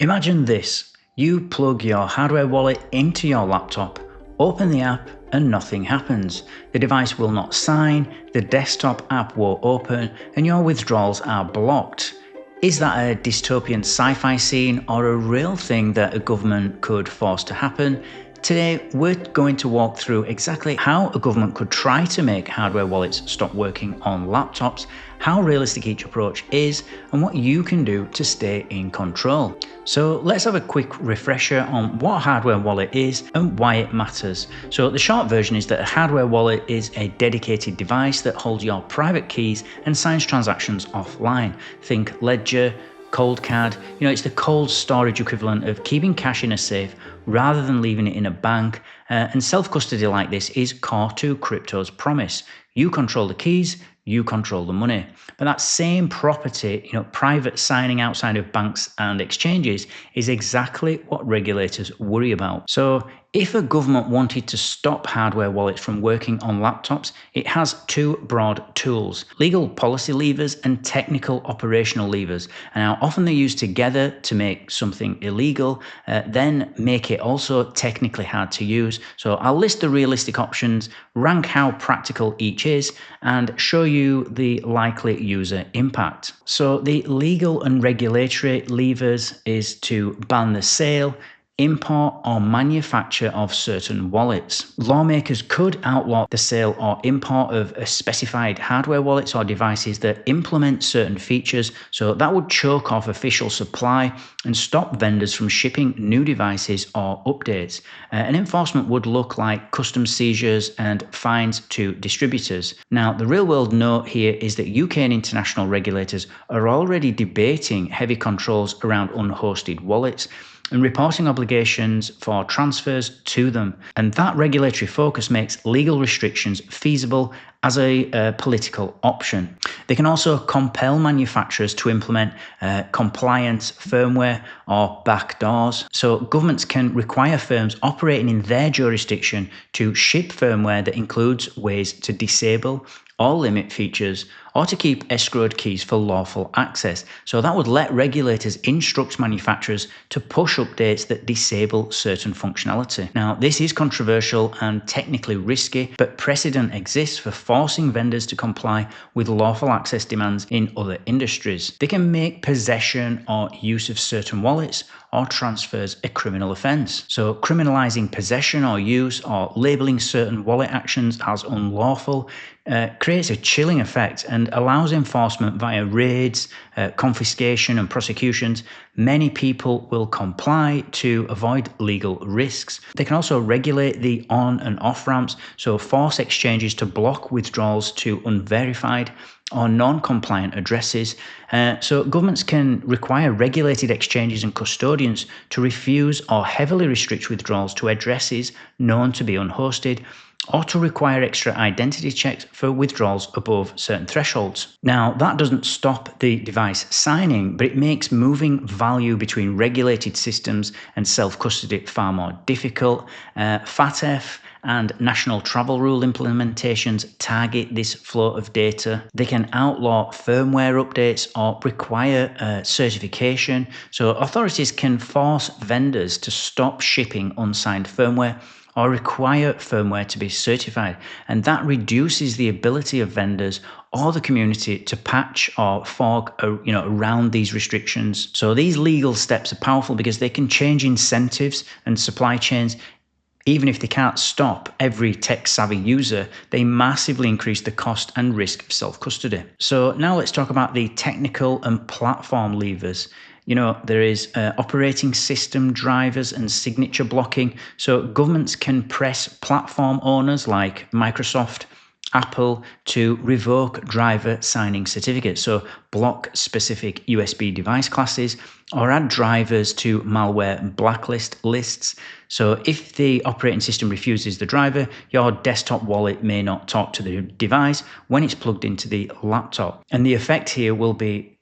Imagine this. You plug your hardware wallet into your laptop, open the app, and nothing happens. The device will not sign, the desktop app won't open, and your withdrawals are blocked. Is that a dystopian sci-fi scene or a real thing that a government could force to happen? Today, we're going to walk through exactly how a government could try to make hardware wallets stop working on laptops, how realistic each approach is, and what you can do to stay in control. So let's have a quick refresher on what a hardware wallet is and why it matters. So the short version is that a hardware wallet is a dedicated device that holds your private keys and signs transactions offline. Think ledger, cold card, it's the cold storage equivalent of keeping cash in a safe rather than leaving it in a bank. And self-custody like this is core to crypto's promise. You control the keys, you control the money. But that same property, private signing outside of banks and exchanges, is exactly what regulators worry about. So if a government wanted to stop hardware wallets from working on laptops, it has two broad tools: legal policy levers and technical operational levers. And now often they're used together to make something illegal, then make it also technically hard to use. So I'll list the realistic options, rank how practical each is, and show you the likely user impact. So the legal and regulatory levers is to ban the sale, import or manufacture of certain wallets. Lawmakers could outlaw the sale or import of a specified hardware wallets or devices that implement certain features, so that would choke off official supply and stop vendors from shipping new devices or updates. And enforcement would look like customs seizures and fines to distributors. Now, the real world note here is that UK and international regulators are already debating heavy controls around unhosted wallets and reporting obligations for transfers to them. And that regulatory focus makes legal restrictions feasible as a political option. They can also compel manufacturers to implement compliance firmware or backdoors. So governments can require firms operating in their jurisdiction to ship firmware that includes ways to disable or limit features, or to keep escrowed keys for lawful access. So that would let regulators instruct manufacturers to push updates that disable certain functionality. Now, this is controversial and technically risky, but precedent exists for forcing vendors to comply with lawful access demands in other industries. They can make possession or use of certain wallets or transfers a criminal offence. So criminalising possession or use or labelling certain wallet actions as unlawful creates a chilling effect and allows enforcement via raids, confiscation and prosecutions. Many people will comply to avoid legal risks. They can also regulate the on and off ramps, so force exchanges to block withdrawals to unverified or non-compliant addresses. So governments can require regulated exchanges and custodians to refuse or heavily restrict withdrawals to addresses known to be unhosted, or to require extra identity checks for withdrawals above certain thresholds. Now, that doesn't stop the device signing, but it makes moving value between regulated systems and self-custody far more difficult. FATF and national travel rule implementations target this flow of data. They can outlaw firmware updates or require certification. So authorities can force vendors to stop shipping unsigned firmware or require firmware to be certified, and that reduces the ability of vendors or the community to patch or fork around these restrictions. So these legal steps are powerful because they can change incentives and supply chains. Even if they can't stop every tech-savvy user, they massively increase the cost and risk of self-custody. So now let's talk about the technical and platform levers. There is operating system drivers and signature blocking. So governments can press platform owners like Microsoft, Apple to revoke driver signing certificates, so block specific USB device classes, or add drivers to malware blacklist lists. So if the operating system refuses the driver, your desktop wallet may not talk to the device when it's plugged into the laptop. And the effect here will be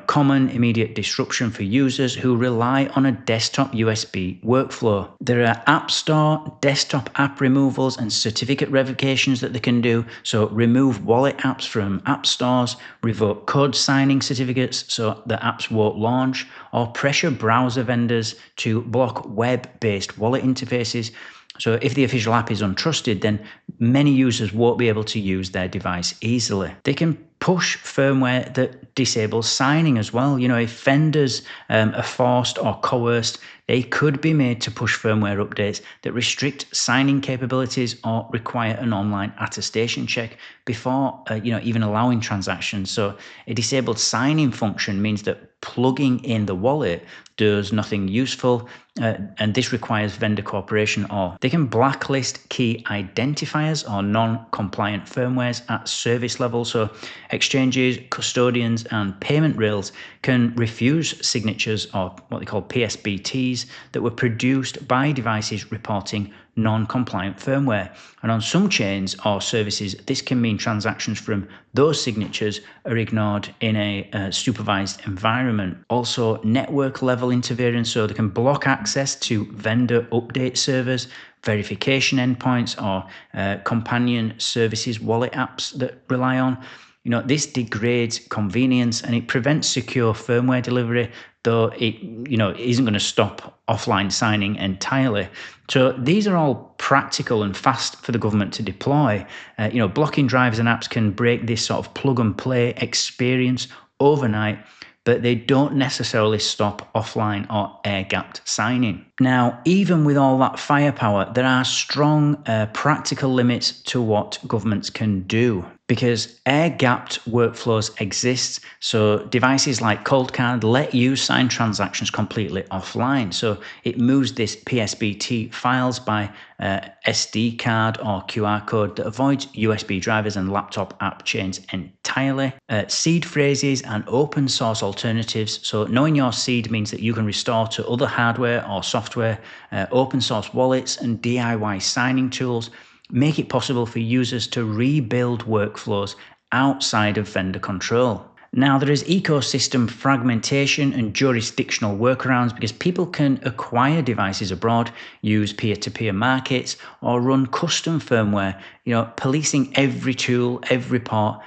common immediate disruption for users who rely on a desktop USB workflow. There are App Store, desktop app removals and certificate revocations that they can do. So remove wallet apps from app stores, revoke code signing certificates so the apps won't launch, or pressure browser vendors to block web-based wallet interfaces. So if the official app is untrusted, then many users won't be able to use their device easily. They can push firmware that disables signing as well. If vendors are forced or coerced, they could be made to push firmware updates that restrict signing capabilities or require an online attestation check before even allowing transactions. So a disabled signing function means that plugging in the wallet does nothing useful, and this requires vendor cooperation, or they can blacklist key identifiers or non-compliant firmwares at service level. So exchanges, custodians, and payment rails can refuse signatures, or what they call PSBTs, that were produced by devices reporting non-compliant firmware. And on some chains or services, this can mean transactions from those signatures are ignored in a supervised environment. Also, network level interference, so they can block access to vendor update servers, verification endpoints, or companion services wallet apps that rely on. This degrades convenience and it prevents secure firmware delivery, though it isn't going to stop offline signing entirely. So these are all practical and fast for the government to deploy. Blocking drivers and apps can break this sort of plug and play experience overnight, but they don't necessarily stop offline or air-gapped signing. Now, even with all that firepower, there are strong practical limits to what governments can do, because air-gapped workflows exist. So devices like Coldcard let you sign transactions completely offline. So it moves this PSBT files by SD card or QR code that avoids USB drivers and laptop app chains entirely. Seed phrases and open source alternatives. So knowing your seed means that you can restore to other hardware or software. Open source wallets and DIY signing tools make it possible for users to rebuild workflows outside of vendor control. Now, there is ecosystem fragmentation and jurisdictional workarounds, because people can acquire devices abroad, use peer-to-peer markets, or run custom firmware. Policing every tool, every port,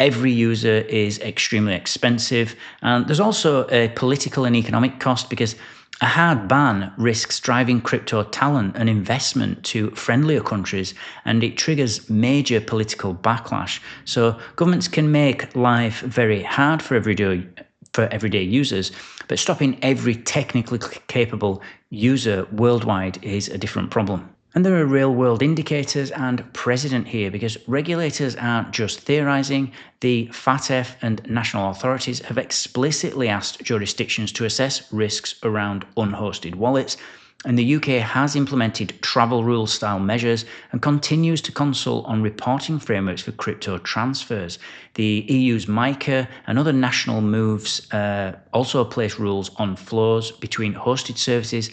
every user is extremely expensive. And there's also a political and economic cost, because a hard ban risks driving crypto talent and investment to friendlier countries, and it triggers major political backlash. So governments can make life very hard for everyday users, but stopping every technically capable user worldwide is a different problem. And there are real-world indicators and precedent here, because regulators aren't just theorizing. The FATF and national authorities have explicitly asked jurisdictions to assess risks around unhosted wallets. And the UK has implemented travel rule-style measures and continues to consult on reporting frameworks for crypto transfers. The EU's MiCA and other national moves also place rules on flows between hosted services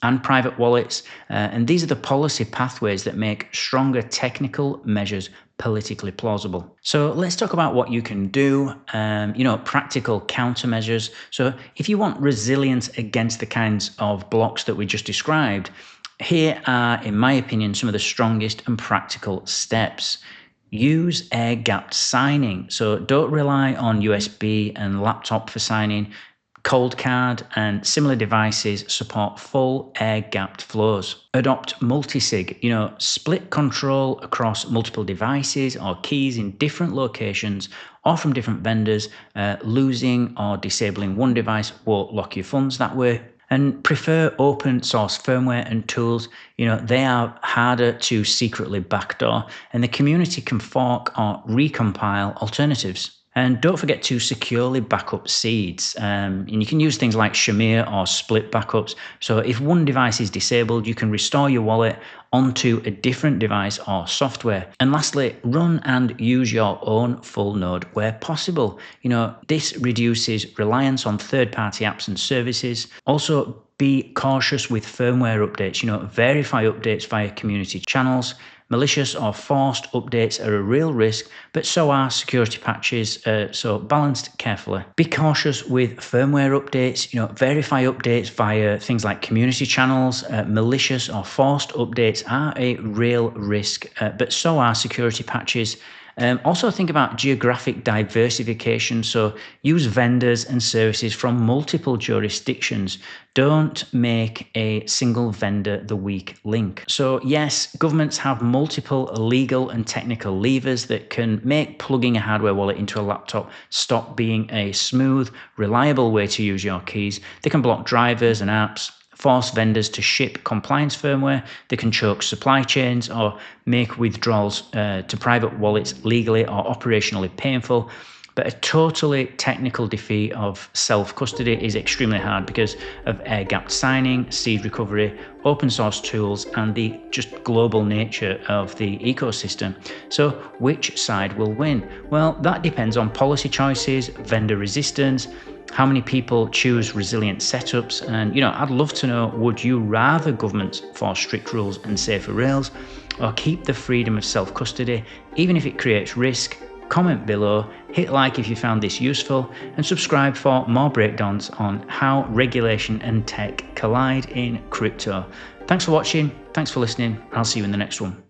and private wallets, and these are the policy pathways that make stronger technical measures politically plausible. So let's talk about what you can do, practical countermeasures. So if you want resilience against the kinds of blocks that we just described, here are, in my opinion, some of the strongest and practical steps. Use air-gapped signing. So don't rely on USB and laptop for signing. Coldcard and similar devices support full air-gapped flows. Adopt multisig, split control across multiple devices or keys in different locations or from different vendors. Losing or disabling one device won't lock your funds that way. And prefer open source firmware and tools. They are harder to secretly backdoor, and the community can fork or recompile alternatives. And don't forget to securely backup seeds. And you can use things like Shamir or split backups. So if one device is disabled, you can restore your wallet onto a different device or software. And lastly, run and use your own full node where possible. This reduces reliance on third-party apps and services. Also, be cautious with firmware updates. Verify updates via community channels. Malicious or forced updates are a real risk, but so are security patches, so balanced carefully. Be cautious with firmware updates, verify updates via things like community channels. Malicious or forced updates are a real risk, but so are security patches. Also think about geographic diversification, so use vendors and services from multiple jurisdictions. Don't make a single vendor the weak link. So yes, governments have multiple legal and technical levers that can make plugging a hardware wallet into a laptop stop being a smooth, reliable way to use your keys. They can block drivers and apps, force vendors to ship compliance firmware, they can choke supply chains or make withdrawals to private wallets legally or operationally painful. But a totally technical defeat of self-custody is extremely hard because of air-gapped signing, seed recovery, open source tools, and the just global nature of the ecosystem. So which side will win? Well, that depends on policy choices, vendor resistance, how many people choose resilient setups, and I'd love to know, would you rather governments force strict rules and safer rails, or keep the freedom of self-custody, even if it creates risk? Comment below, hit like if you found this useful, and subscribe for more breakdowns on how regulation and tech collide in crypto. Thanks for watching, thanks for listening, I'll see you in the next one.